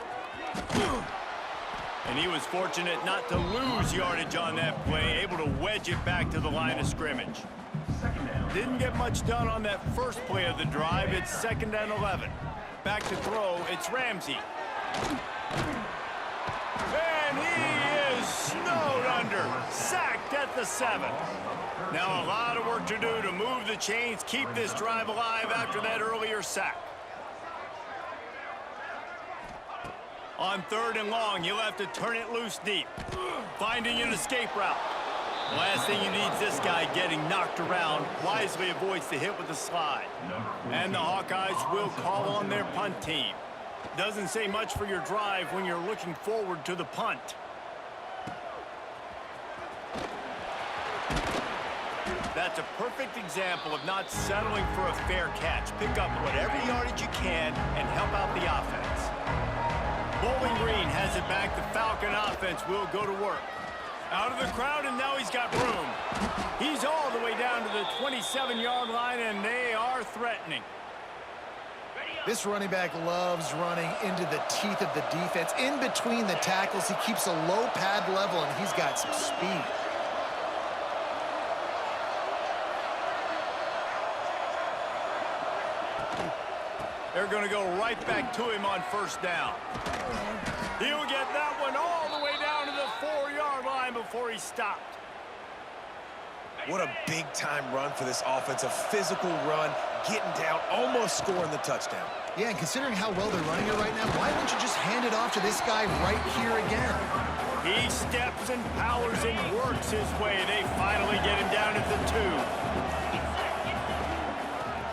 And he was fortunate not to lose yardage on that play, able to wedge it back to the line of scrimmage. Didn't get much done on that first play of the drive. It's 2nd and 11. Back to throw, it's Ramsey. And he is snowed under, sacked at the 7. Now a lot of work to do to move the chains, keep this drive alive after that earlier sack. On 3rd and long, you'll have to turn it loose deep. Finding an escape route. The last thing you need is this guy getting knocked around. Wisely avoids the hit with the slide. And the Hawkeyes will call on their punt team. Doesn't say much for your drive when you're looking forward to the punt. That's a perfect example of not settling for a fair catch. Pick up whatever yardage you can and help out the offense. Bowling Green has it back. The Falcon offense will go to work. Out of the crowd, and now he's got room. He's all the way down to the 27-yard line, and they are threatening. This running back loves running into the teeth of the defense. In between the tackles, he keeps a low pad level, and he's got some speed. They're going to go right back to him on first down. He'll get that one all the way down to the 4-yard line before he stopped. What a big-time run for this offense. A physical run, getting down, almost scoring the touchdown. Yeah, and considering how well they're running it right now, why don't you just hand it off to this guy right here again? He steps and powers and works his way. They finally get him down at the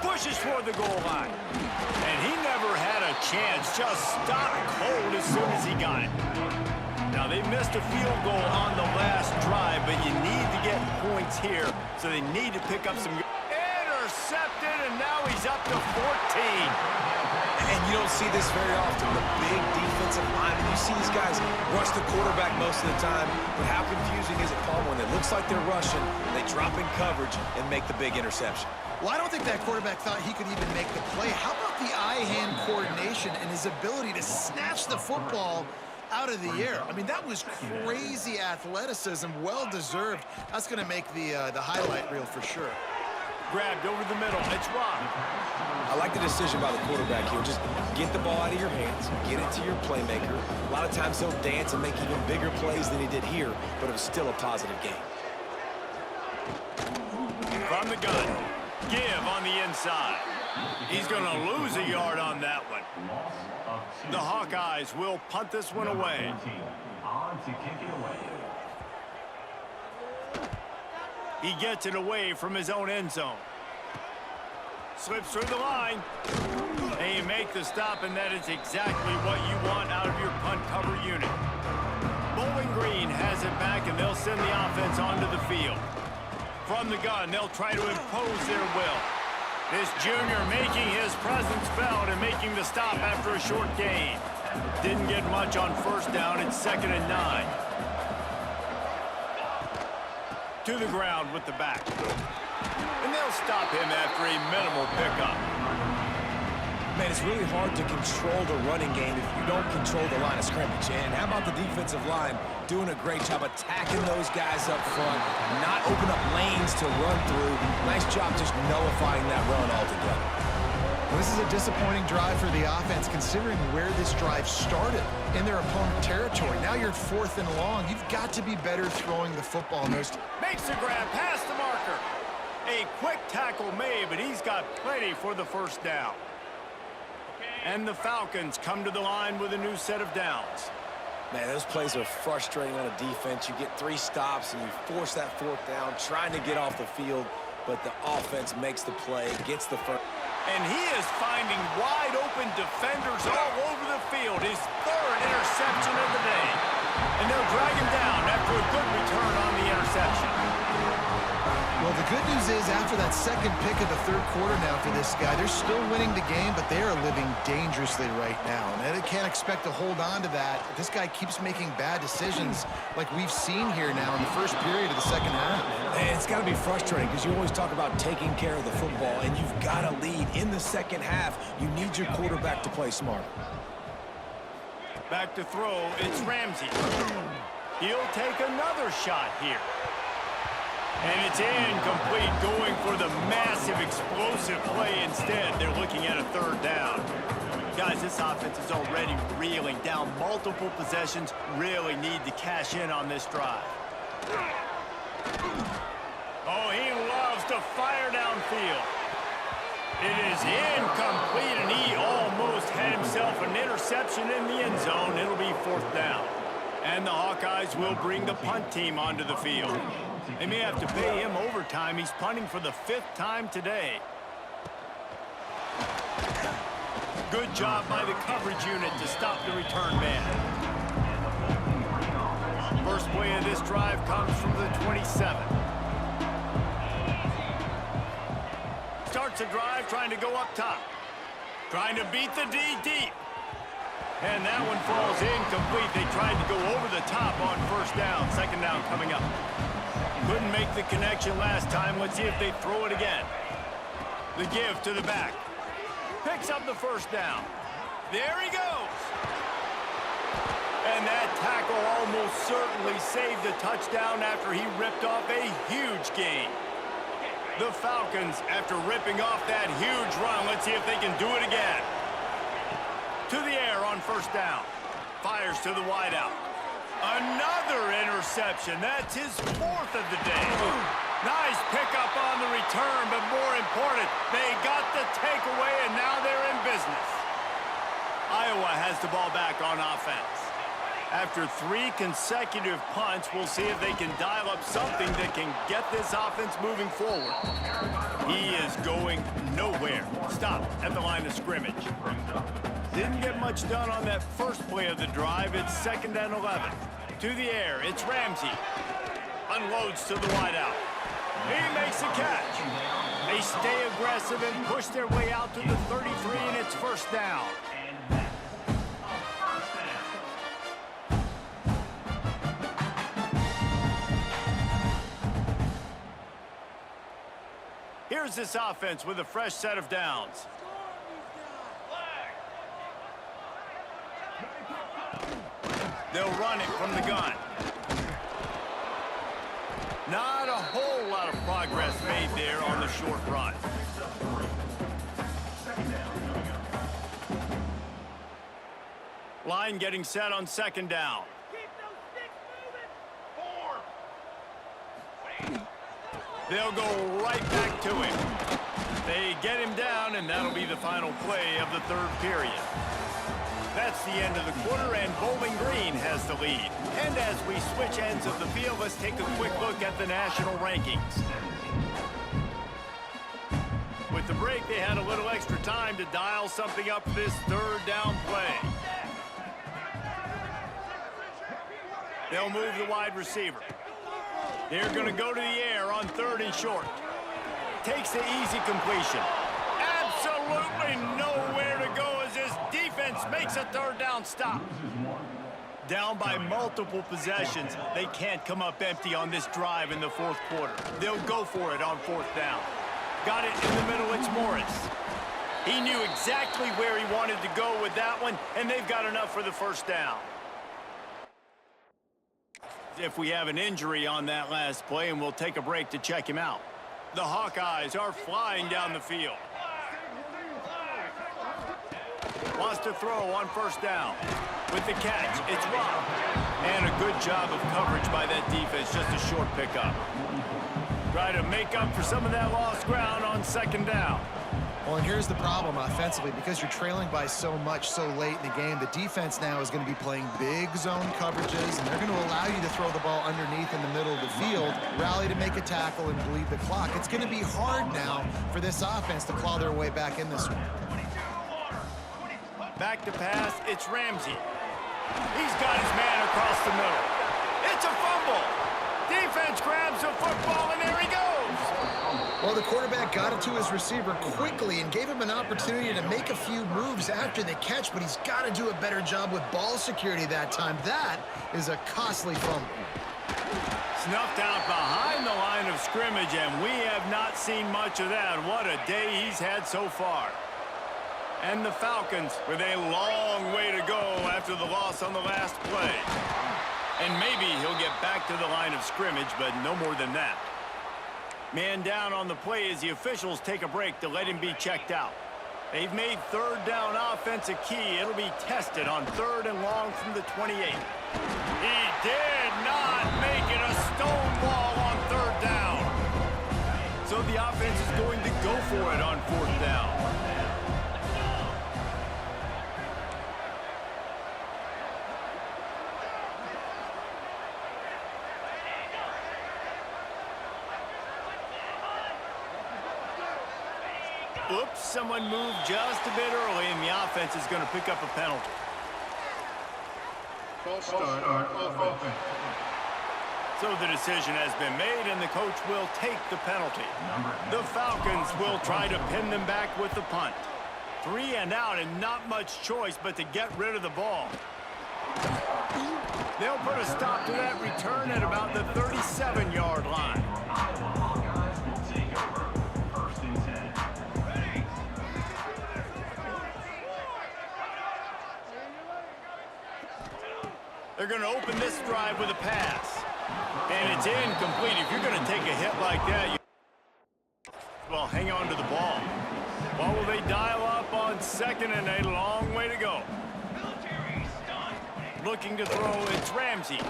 2. Pushes for the goal line. And he never had a chance. Just stopped cold as soon as he got it. Now, they missed a field goal on the last drive, but you need to get points here, so they need to pick up some... Intercepted, and now he's up to 14. And you don't see this very often, the big defensive line. And you see these guys rush the quarterback most of the time, but how confusing is it, Paul, when it looks like they're rushing, they drop in coverage and make the big interception? Well, I don't think that quarterback thought he could even make the play. How about the eye-hand coordination and his ability to snatch the football out of the air? I mean, that was crazy athleticism, well-deserved. That's going to make the highlight reel for sure. Grabbed over the middle. It's Rob. I like the decision by the quarterback here. Just get the ball out of your hands, get it to your playmaker. A lot of times he'll dance and make even bigger plays than he did here, but it was still a positive game. From the gun. Give on the inside. He's going to lose a yard on that one. The Hawkeyes will punt this one away. On to kick it away. He gets it away from his own end zone. Slips through the line. And you make the stop, and that is exactly what you want out of your punt cover unit. Bowling Green has it back, and they'll send the offense onto the field. From the gun, they'll try to impose their will. This junior making his presence felt and making the stop after a short gain. Didn't get much on first down. It's 2nd and 9. To the ground with the back. And they'll stop him after a minimal pickup. Man, it's really hard to control the running game if you don't control the line of scrimmage. And how about the defensive line doing a great job attacking those guys up front, not open up lanes to run through. Nice job just nullifying that run altogether. Well, this is a disappointing drive for the offense, considering where this drive started in their opponent territory. Now you're 4th and long. You've got to be better throwing the football in those. Makes the grab past the marker. A quick tackle made, but he's got plenty for the first down. And the Falcons come to the line with a new set of downs. Man, those plays are frustrating on a defense. You get 3 stops and you force that 4th down, trying to get off the field, but the offense makes the play, gets the first. And he is finding wide open defenders all over the field. His 3rd interception of the day. And they'll drag him down after a good return on the interception. Well, the good news is after that second pick of the 3rd quarter now for this guy, they're still winning the game, but they are living dangerously right now. And they can't expect to hold on to that. This guy keeps making bad decisions like we've seen here now in the first period of the second half. And it's got to be frustrating because you always talk about taking care of the football, and you've got to lead in the second half. You need your quarterback to play smart. Back to throw, it's Ramsey. He'll take another shot here. And it's incomplete, going for the massive explosive play instead. They're looking at a 3rd down. Guys, this offense is already reeling down multiple possessions. Really need to cash in on this drive. Oh, he loves to fire downfield. It is incomplete, and he almost had himself an interception in the end zone. It'll be 4th down. And the Hawkeyes will bring the punt team onto the field. They may have to pay him overtime. He's punting for the 5th time today. Good job by the coverage unit to stop the return man. First play of this drive comes from the 27. Starts the drive trying to go up top. Trying to beat the D deep. And that one falls incomplete. They tried to go over the top on first down. Second down coming up. Couldn't make the connection last time. Let's see if they throw it again. The give to the back. Picks up the first down. There he goes. And that tackle almost certainly saved a touchdown after he ripped off a huge gain. The Falcons, after ripping off that huge run, let's see if they can do it again. To the air on first down. Fires to the wideout. Another interception. That's his fourth of the day. Nice pickup on the return, but more important, they got the takeaway, and now they're in business. Iowa has the ball back on offense. After 3 consecutive punts, we'll see if they can dial up something that can get this offense moving forward. He is going nowhere. Stop at the line of scrimmage. Didn't get much done on that first play of the drive. It's 2nd and 11. To the air, it's Ramsey. Unloads to the wideout. He makes the catch. They stay aggressive and push their way out to the 33, and it's first down. Here's this offense with a fresh set of downs. They'll run it from the gun. Not a whole lot of progress made there on the short run. Line getting set on 2nd down. They'll go right back to him. They get him down, and that'll be the final play of the 3rd period. That's the end of the quarter, and Bowling Green has the lead. And as we switch ends of the field, let's take a quick look at the national rankings. With the break, they had a little extra time to dial something up this 3rd down play. They'll move the wide receiver. They're going to go to the air on 3rd and short. Takes the easy completion. Absolutely nowhere to go as this defense makes a 3rd down stop. Down by multiple possessions, they can't come up empty on this drive in the 4th quarter. They'll go for it on 4th down. Got it in the middle, it's Morris. He knew exactly where he wanted to go with that one, and they've got enough for the first down. If we have an injury on that last play, and we'll take a break to check him out. The Hawkeyes are flying down the field. Wants to throw on first down. With the catch, it's Rob. And a good job of coverage by that defense, just a short pickup. Try to make up for some of that lost ground on 2nd down. Well, and here's the problem offensively. Because you're trailing by so much so late in the game, the defense now is going to be playing big zone coverages, and they're going to allow you to throw the ball underneath in the middle of the field, rally to make a tackle, and bleed the clock. It's going to be hard now for this offense to claw their way back in this one. Back to pass, it's Ramsey. He's got his man across the middle. It's a fumble. Defense grabs the football, and there he goes. Well, the quarterback got it to his receiver quickly and gave him an opportunity to make a few moves after the catch, but he's got to do a better job with ball security that time. That is a costly fumble. Snuffed out behind the line of scrimmage, and we have not seen much of that. What a day he's had so far. And the Falcons with a long way to go after the loss on the last play. And maybe he'll get back to the line of scrimmage, but no more than that. Man down on the play as the officials take a break to let him be checked out. They've made 3rd down offense a key. It'll be tested on 3rd and long from the 28. He did not make it a stonewall on 3rd down. So the offense is going to go for it on 4th down. Oops, someone moved just a bit early, and the offense is going to pick up a penalty. False start of offense. So the decision has been made, and the coach will take the penalty. The Falcons will try to pin them back with the punt. 3 and out, and not much choice but to get rid of the ball. They'll put a stop to that return at about the 37-yard line. Hawkeyes will take over. 1st and 10. They're going to open this drive with a pass. And it's incomplete. If you're going to take a hit like that, well, hang on to the ball. What will they dial up on 2nd and a long way to go? Looking to throw, it's Ramsey.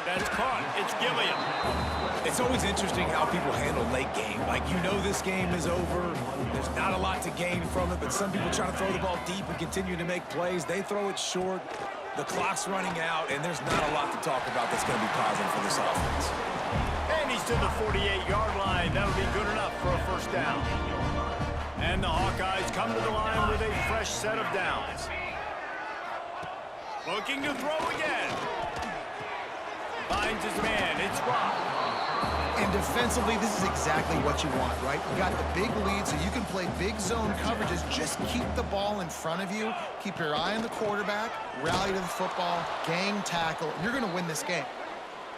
That's caught. It's Gilliam. It's always interesting how people handle late game. Like, you know this game is over. There's not a lot to gain from it, but some people try to throw the ball deep and continue to make plays. They throw it short. The clock's running out, and there's not a lot to talk about that's going to be positive for this offense. And he's to the 48-yard line. That'll be good enough for a 1st down. And the Hawkeyes come to the line with a fresh set of downs. Looking to throw again. Finds his man. It's Rock. And defensively, this is exactly what you want, right? You got the big lead, so you can play big zone coverages. Just keep the ball in front of you. Keep your eye on the quarterback. Rally to the football. Gang tackle. You're going to win this game.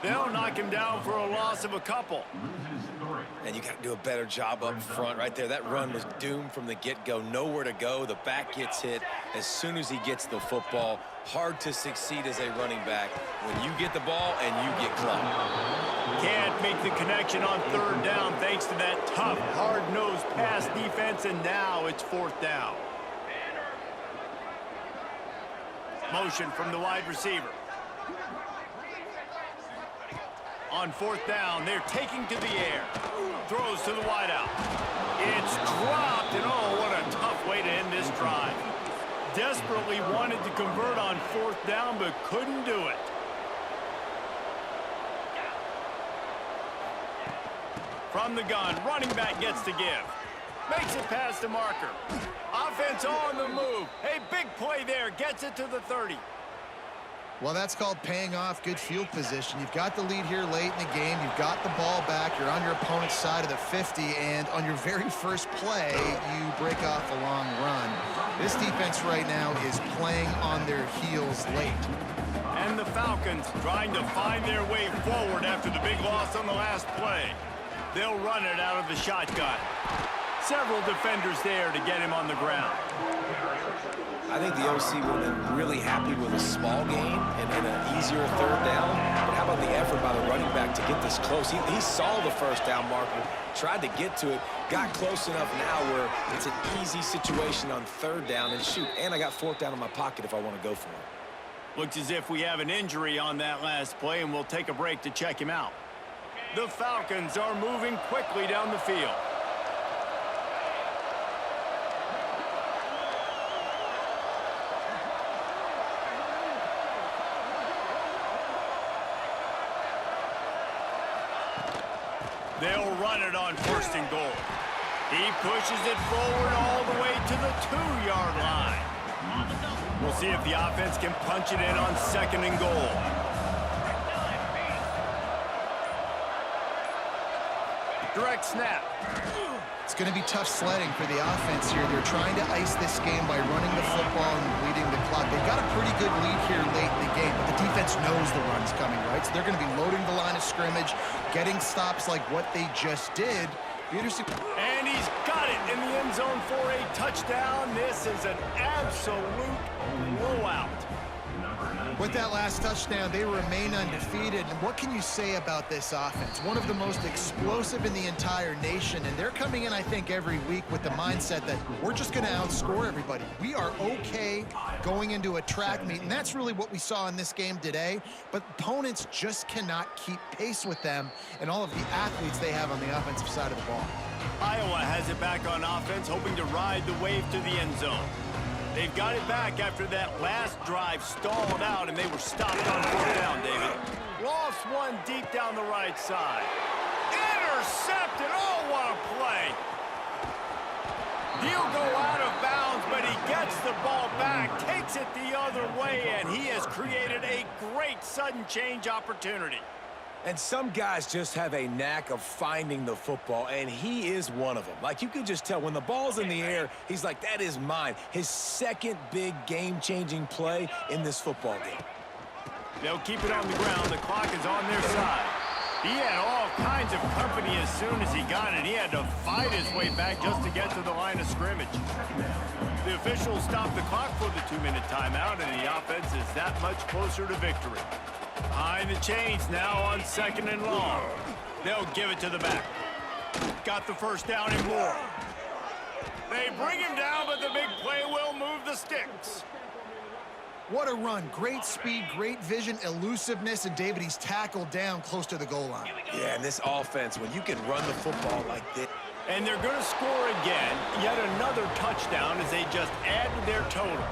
They'll knock him down for a loss of a couple. And you got to do a better job up front right there. That run was doomed from the get-go. Nowhere to go. The back gets hit as soon as he gets the football. Hard to succeed as a running back when you get the ball and you get clocked. Can't make the connection on 3rd down thanks to that tough, hard-nosed pass defense, and now it's 4th down. Motion from the wide receiver. On 4th down, they're taking to the air. Throws to the wideout. It's dropped, and oh, what a tough way to end this drive. Desperately wanted to convert on 4th down, but couldn't do it. From the gun, running back gets to give. Makes it past the marker. Offense on the move. Hey, big play there. Gets it to the 30. Well, that's called paying off good field position. You've got the lead here late in the game. You've got the ball back. You're on your opponent's side of the 50, and on your very first play, you break off a long run. This defense right now is playing on their heels late. And the Falcons trying to find their way forward after the big loss on the last play. They'll run it out of the shotgun. Several defenders there to get him on the ground. I think the OC would have been really happy with a small gain and an easier 3rd down. But how about the effort by the running back to get this close? He saw the 1st down marker, tried to get to it, got close enough now where it's an easy situation on 3rd down. And shoot, and I got 4th down in my pocket if I want to go for it. Looks as if we have an injury on that last play, and we'll take a break to check him out. The Falcons are moving quickly down the field. They'll run it on 1st and goal. He pushes it forward all the way to the 2-yard line. We'll see if the offense can punch it in on 2nd and goal. Direct snap. It's going to be tough sledding for the offense here. They're trying to ice this game by running the football and bleeding the clock. They've got a pretty good lead here late in the game, but the defense knows the run's coming, right? So they're going to be loading the line of scrimmage, getting stops like what they just did. And he's got it in the end zone for a touchdown. This is an absolute blowout. With that last touchdown, they remain undefeated. And what can you say about this offense? One of the most explosive in the entire nation. And they're coming in, I think, every week with the mindset that we're just going to outscore everybody. We are okay going into a track meet. And that's really what we saw in this game today. But opponents just cannot keep pace with them and all of the athletes they have on the offensive side of the ball. Iowa has it back on offense, hoping to ride the wave to the end zone. They've got it back after that last drive stalled out, and they were stopped on 4th down, David. Lost one deep down the right side. intercepted. Oh, what a play. He'll go out of bounds, but he gets the ball back, takes it the other way, and he has created a great sudden change opportunity. And some guys just have a knack of finding the football, and he is one of them. Like, you can just tell when the ball's in the air, he's like, that is mine. His second big game-changing play in this football game. They'll keep it on the ground. The clock is on their side. He had all kinds of company as soon as he got it. He had to fight his way back just to get to the line of scrimmage. The officials stopped the clock for the 2-minute timeout, and the offense is that much closer to victory. Behind the chains now on 2nd and long. They'll give it to the back. Got the first down and more. They bring him down, but the big play will move the sticks. What a run. Great speed, great vision, elusiveness, and David, he's tackled down close to the goal line. Yeah, and this offense, when you can run the football like this. And they're going to score again. Yet another touchdown as they just add to their total.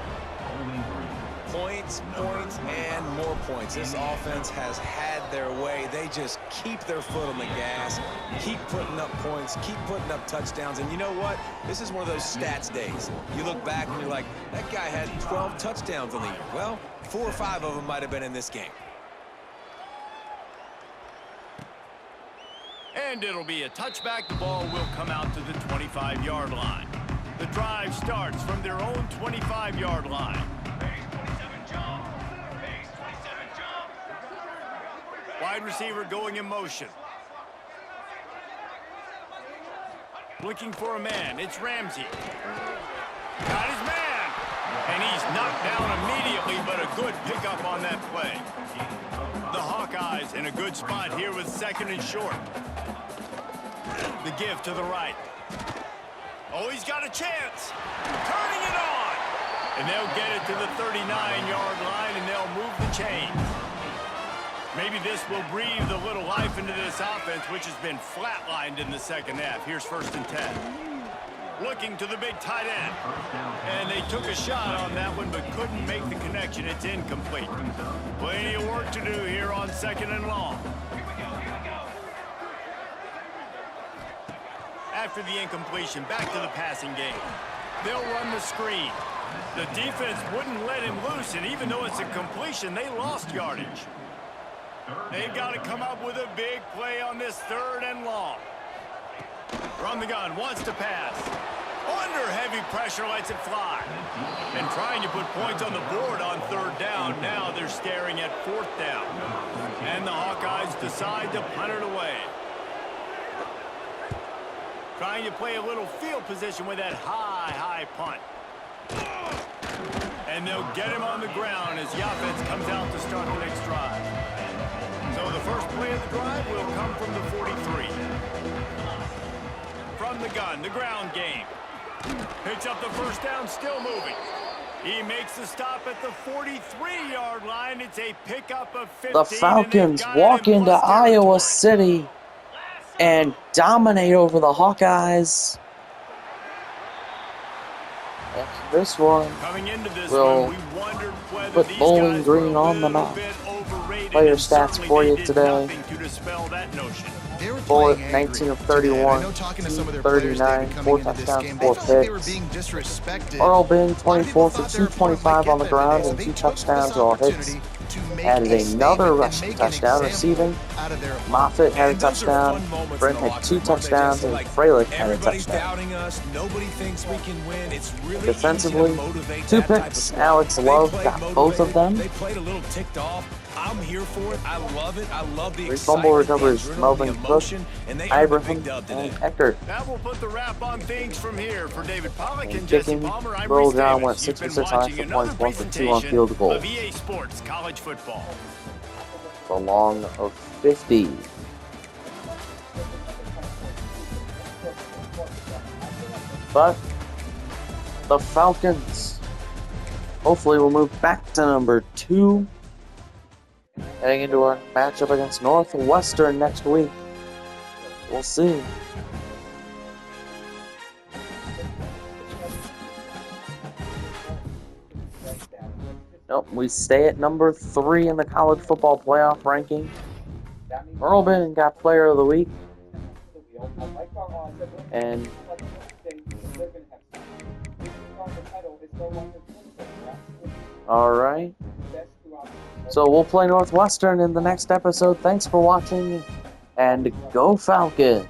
Points, points, and more points. This offense has had their way. They just keep their foot on the gas, keep putting up points, keep putting up touchdowns. And you know what? This is one of those stats days. You look back and you're like, that guy had 12 touchdowns on the year. Well, 4 or 5 of them might have been in this game. And it'll be a touchback. The ball will come out to the 25-yard line. The drive starts from their own 25-yard line. Wide receiver going in motion. Looking for a man. It's Ramsey. Got his man. And he's knocked down immediately, but a good pickup on that play. The Hawkeyes in a good spot here with 2nd and short. The give to the right. Oh, he's got a chance. Turning it on. And they'll get it to the 39-yard line, and they'll move the chains. Maybe this will breathe a little life into this offense, which has been flatlined in the second half. Here's 1st and 10. Looking to the big tight end. And they took a shot on that one, but couldn't make the connection. It's incomplete. Plenty of work to do here on 2nd and long. After the incompletion, back to the passing game. They'll run the screen. The defense wouldn't let him loose, and even though it's a completion, they lost yardage. They've got to come up with a big play on this 3rd and long. From the gun, wants to pass. Under heavy pressure, lets it fly. And trying to put points on the board on 3rd down. Now they're staring at 4th down. And the Hawkeyes decide to punt it away. Trying to play a little field position with that high punt. And they'll get him on the ground as the offense comes out to start the next drive. So the first play of the drive will come from the 43. From the gun, the ground game. Picks up the first down, still moving. He makes the stop at the 43-yard line. It's a pickup of 15. The Falcons walk into Iowa City and dominate over the Hawkeyes. After this one, we'll put Bowling Green on the map. Player stats for you today. Bullet, 19 of 31, 239, 4 touchdowns, 4 picks. Earl Bin, 24 for 225 on the ground and 2 touchdowns, all hits. Added another rushing touchdown, receiving. Moffitt had a touchdown. Brent had 2 touchdowns, and Freilich had a touchdown. Defensively, 2 picks. Alex Love got both of them. They played a little ticked off. I'm here for it. I love it. I love the fumble recoveries, Melvin Cook, Abraham, and Eckert. That will put the wrap on things from here for David Pollock and kicking, Jesse Palmer. I'm Earl Reese John Davis. went 6 for You've 6 been on watching extra points, 1 for 2 on presentation field goal. of EA Sports College Football. The long of 50. But the Falcons hopefully will move back to number 2. Heading into our matchup against Northwestern next week. We'll see. Nope, we stay at number 3 in the college football playoff ranking. Earl Bin got player of the week. And alright. So we'll play Northwestern in the next episode. Thanks for watching, and go Falcons!